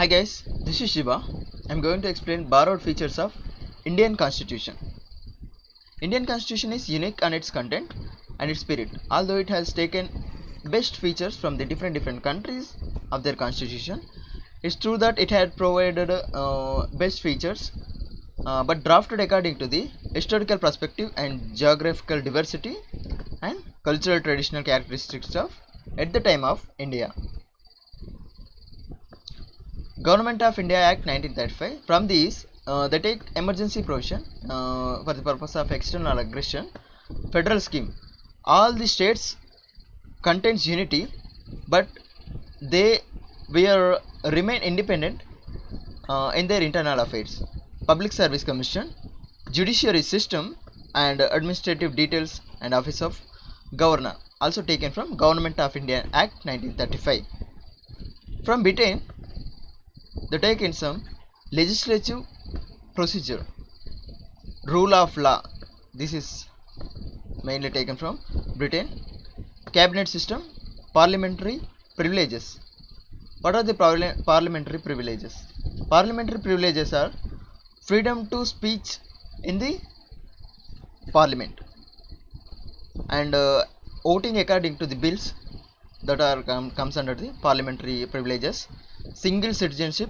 Hi guys, this is Shiva. I'm going to explain borrowed features of Indian Constitution. Indian Constitution is unique on its content and its spirit. Although it has taken best features from the different countries of their constitution, it's true that it had provided best features, but drafted according to the historical perspective and geographical diversity and cultural traditional characteristics of at the time of India. Government of India Act 1935. From these, they take emergency provision for the purpose of external aggression. Federal scheme. All the states contains unity, but they will remain independent in their internal affairs. Public Service Commission, judiciary system, and administrative details and office of governor. Also taken from Government of India Act 1935. From Britain, they take in some legislative procedure, rule of law. This is mainly taken from Britain. Cabinet system, parliamentary privileges. What are the parliamentary privileges? Parliamentary privileges are freedom to speech in the parliament and voting according to the bills that are comes under the parliamentary privileges. Single citizenship.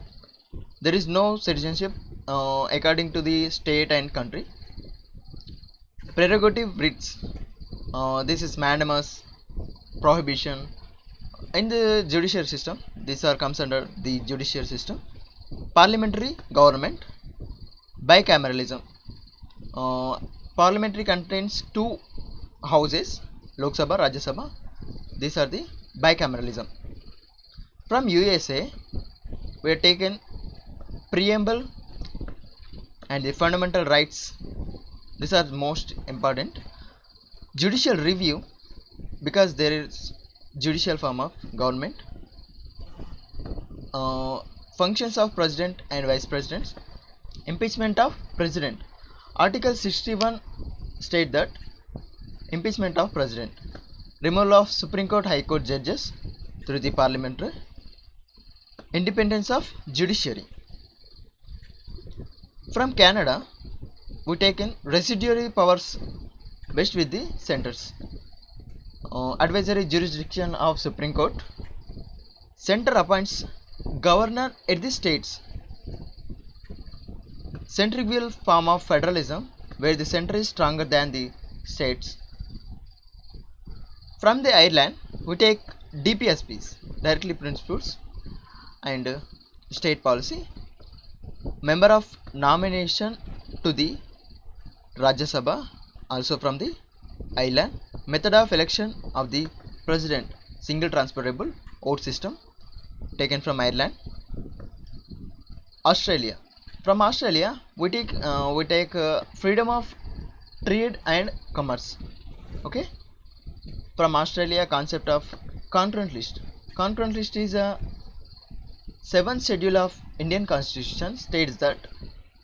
There is no citizenship according to the state and country. Prerogative writs. This is mandamus, prohibition. In the judicial system, these are comes under the judicial system. Parliamentary government. Bicameralism. Parliamentary contains two houses, Lok Sabha, Rajya Sabha. These are the bicameralism. From USA, we have taken preamble and the fundamental rights. These are most important. Judicial review, because there is judicial form of government. Functions of president and vice presidents. Impeachment of president. Article 61 state that impeachment of president. Removal of Supreme Court, High Court judges through the parliamentary. Independence of judiciary. From Canada, we taken residuary powers based with the centers. Advisory jurisdiction of Supreme Court. Center appoints governor at the states. Centrifugal form of federalism, where the center is stronger than the states. From the Ireland, we take DPSPs, directly principles and state policy. Member of nomination to the Rajya Sabha, also from the Ireland. Method of election of the president, single transferable vote system, taken from Ireland. Australia. From Australia, we take freedom of trade and commerce. Okay. From Australia, concept of concurrent list. Concurrent list is a 7th schedule of Indian Constitution states that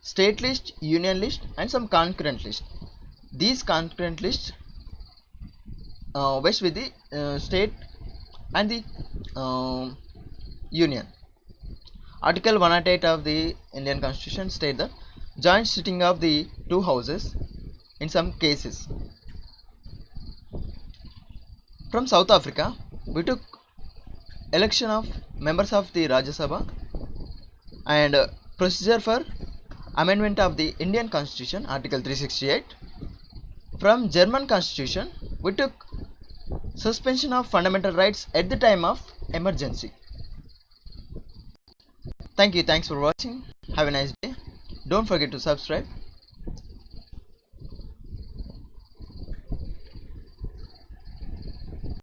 state list, union list, and some concurrent list. These concurrent lists vest with the state and the union. Article 108 of the Indian Constitution state that joint sitting of the two houses in some cases. From South Africa, we took election of members of the Rajya Sabha and procedure for amendment of the Indian Constitution, Article 368. From German Constitution, we took suspension of fundamental rights at the time of emergency. Thanks for watching. Have a nice day. Don't forget to subscribe.